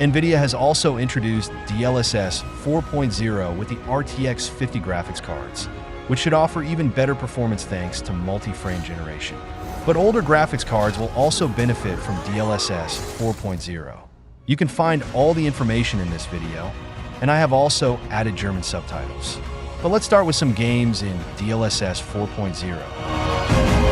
Nvidia has also introduced DLSS 4.0 with the RTX 50 graphics cards, which should offer even better performance thanks to multi-frame generation. But older graphics cards will also benefit from DLSS 4.0. You can find all the information in this video, and I have also added German subtitles. But let's start with some games in DLSS 4.0.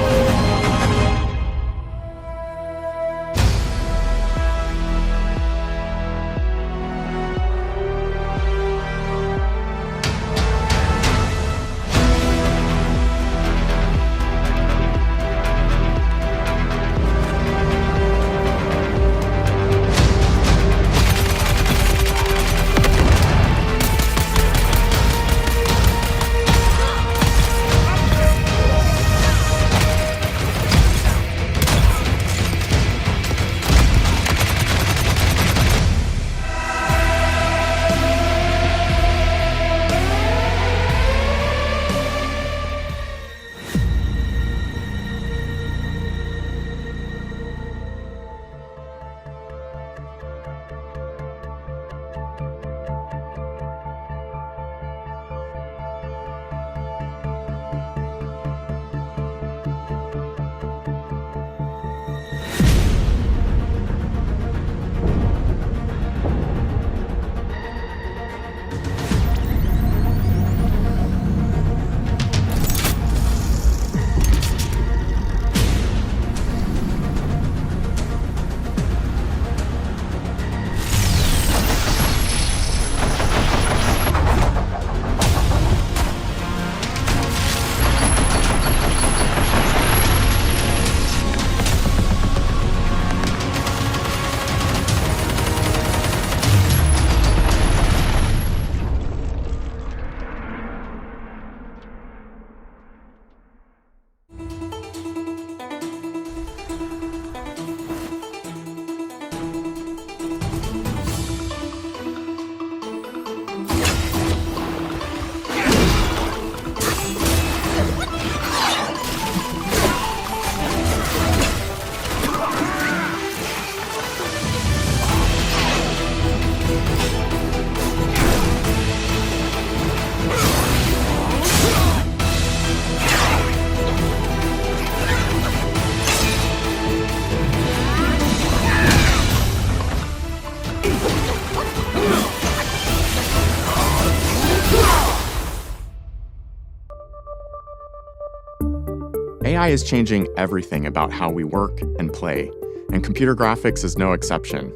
AI is changing everything about how we work and play, and computer graphics is no exception.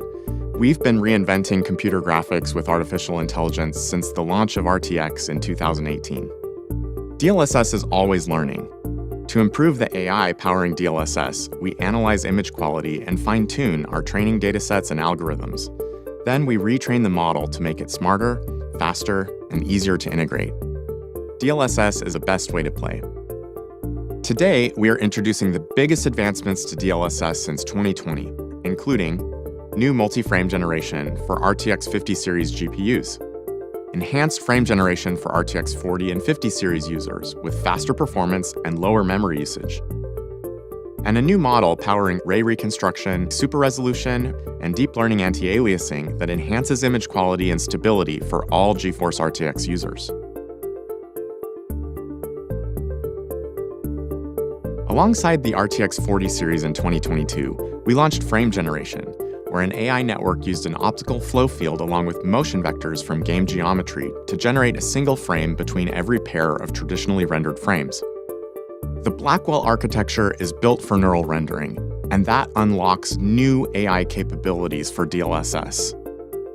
We've been reinventing computer graphics with artificial intelligence since the launch of RTX in 2018. DLSS is always learning. To improve the AI powering DLSS, we analyze image quality and fine-tune our training datasets and algorithms. Then we retrain the model to make it smarter, faster, and easier to integrate. DLSS is the best way to play. Today, we are introducing the biggest advancements to DLSS since 2020, including new multi-frame generation for RTX 50 series GPUs, enhanced frame generation for RTX 40 and 50 series users with faster performance and lower memory usage, and a new model powering ray reconstruction, super resolution, and deep learning anti-aliasing that enhances image quality and stability for all GeForce RTX users. Alongside the RTX 40 series in 2022, we launched frame generation, where an AI network used an optical flow field along with motion vectors from game geometry to generate a single frame between every pair of traditionally rendered frames. The Blackwell architecture is built for neural rendering, and that unlocks new AI capabilities for DLSS.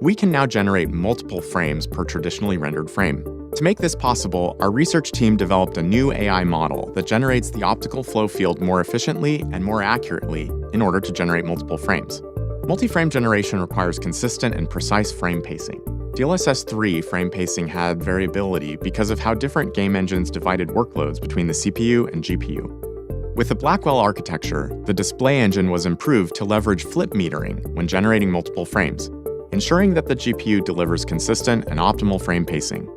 We can now generate multiple frames per traditionally rendered frame. To make this possible, our research team developed a new AI model that generates the optical flow field more efficiently and more accurately in order to generate multiple frames. Multi-frame generation requires consistent and precise frame pacing. DLSS 3 frame pacing had variability because of how different game engines divided workloads between the CPU and GPU. With the Blackwell architecture, the display engine was improved to leverage flip metering when generating multiple frames, ensuring that the GPU delivers consistent and optimal frame pacing.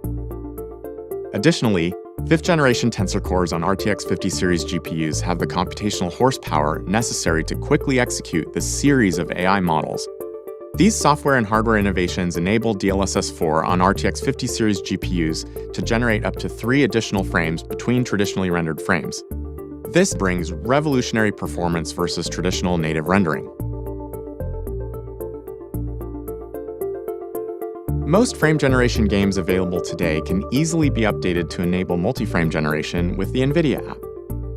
Additionally, 5th-generation tensor cores on RTX 50 series GPUs have the computational horsepower necessary to quickly execute this series of AI models. These software and hardware innovations enable DLSS 4 on RTX 50 series GPUs to generate up to 3 additional frames between traditionally rendered frames. This brings revolutionary performance versus traditional native rendering. Most frame generation games available today can easily be updated to enable multi-frame generation with the Nvidia app.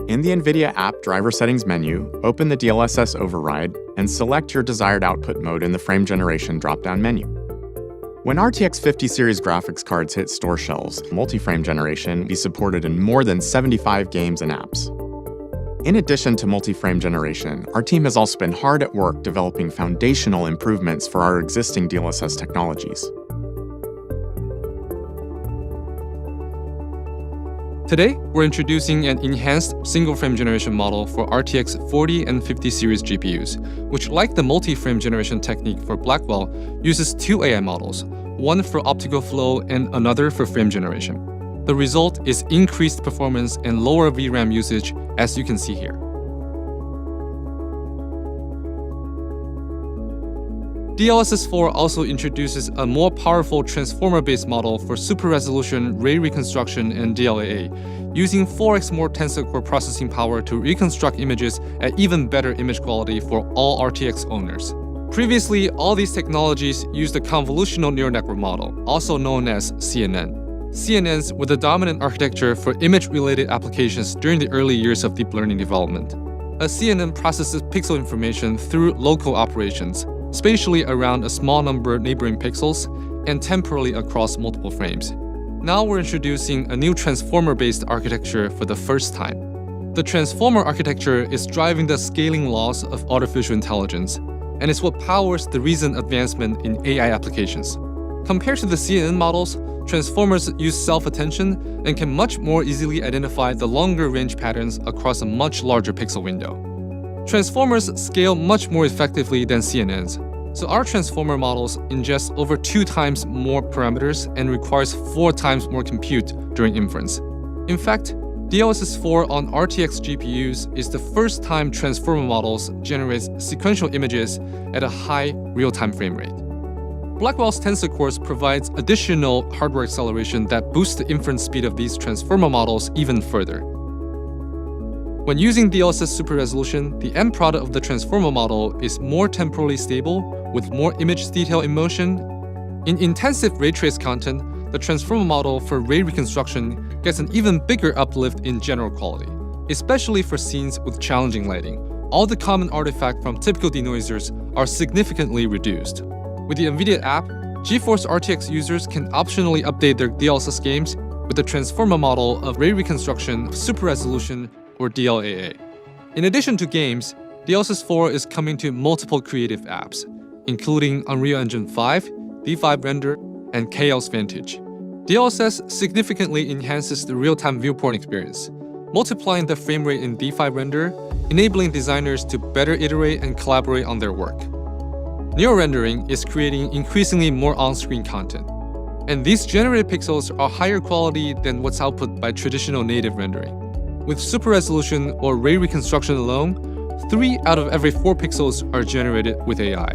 In the Nvidia app driver settings menu, open the DLSS override and select your desired output mode in the frame generation drop-down menu. When RTX 50 series graphics cards hit store shelves, multi-frame generation will be supported in more than 75 games and apps. In addition to multi-frame generation, our team has also been hard at work developing foundational improvements for our existing DLSS technologies. Today, we're introducing an enhanced single-frame generation model for RTX 40 and 50 series GPUs, which, like the multi-frame generation technique for Blackwell, uses 2 AI models, one for optical flow and another for frame generation. The result is increased performance and lower VRAM usage, as you can see here. DLSS 4 also introduces a more powerful transformer-based model for super-resolution ray reconstruction and DLAA, using 4x more tensor core processing power to reconstruct images at even better image quality for all RTX owners. Previously, all these technologies used a convolutional neural network model, also known as CNN. CNNs were the dominant architecture for image-related applications during the early years of deep learning development. A CNN processes pixel information through local operations, spatially around a small number of neighboring pixels, and temporally across multiple frames. Now we're introducing a new transformer-based architecture for the first time. The transformer architecture is driving the scaling laws of artificial intelligence, and it's what powers the recent advancement in AI applications. Compared to the CNN models, transformers use self-attention and can much more easily identify the longer range patterns across a much larger pixel window. Transformers scale much more effectively than CNNs, so our transformer models ingest over 2 times more parameters and requires 4 times more compute during inference. In fact, DLSS 4 on RTX GPUs is the first time transformer models generates sequential images at a high real-time frame rate. Blackwell's tensor cores provides additional hardware acceleration that boosts the inference speed of these transformer models even further. When using DLSS super resolution, the end product of the transformer model is more temporally stable with more image detail in motion. In intensive ray trace content, the transformer model for ray reconstruction gets an even bigger uplift in general quality, especially for scenes with challenging lighting. All the common artifacts from typical denoisers are significantly reduced. With the Nvidia app, GeForce RTX users can optionally update their DLSS games with the transformer model of ray reconstruction, super resolution, or DLAA. In addition to games, DLSS 4 is coming to multiple creative apps, including Unreal Engine 5, D5 Render, and Chaos Vantage. DLSS significantly enhances the real-time viewport experience, multiplying the frame rate in D5 Render, enabling designers to better iterate and collaborate on their work. Neo-rendering is creating increasingly more on-screen content, and these generated pixels are higher quality than what's output by traditional native rendering. With super resolution or ray reconstruction alone, 3 out of every 4 pixels are generated with AI.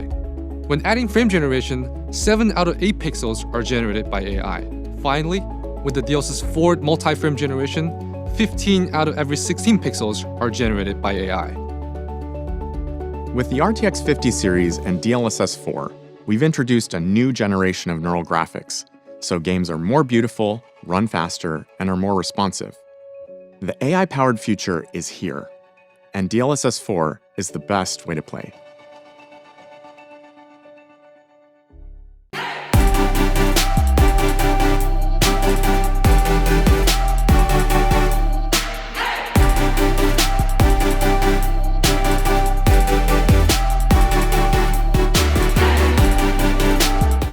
When adding frame generation, 7 out of 8 pixels are generated by AI. Finally, with the DLSS 4 multi-frame generation, 15 out of every 16 pixels are generated by AI. With the RTX 50 series and DLSS 4, we've introduced a new generation of neural graphics, so games are more beautiful, run faster, and are more responsive. The AI-powered future is here, and DLSS 4 is the best way to play.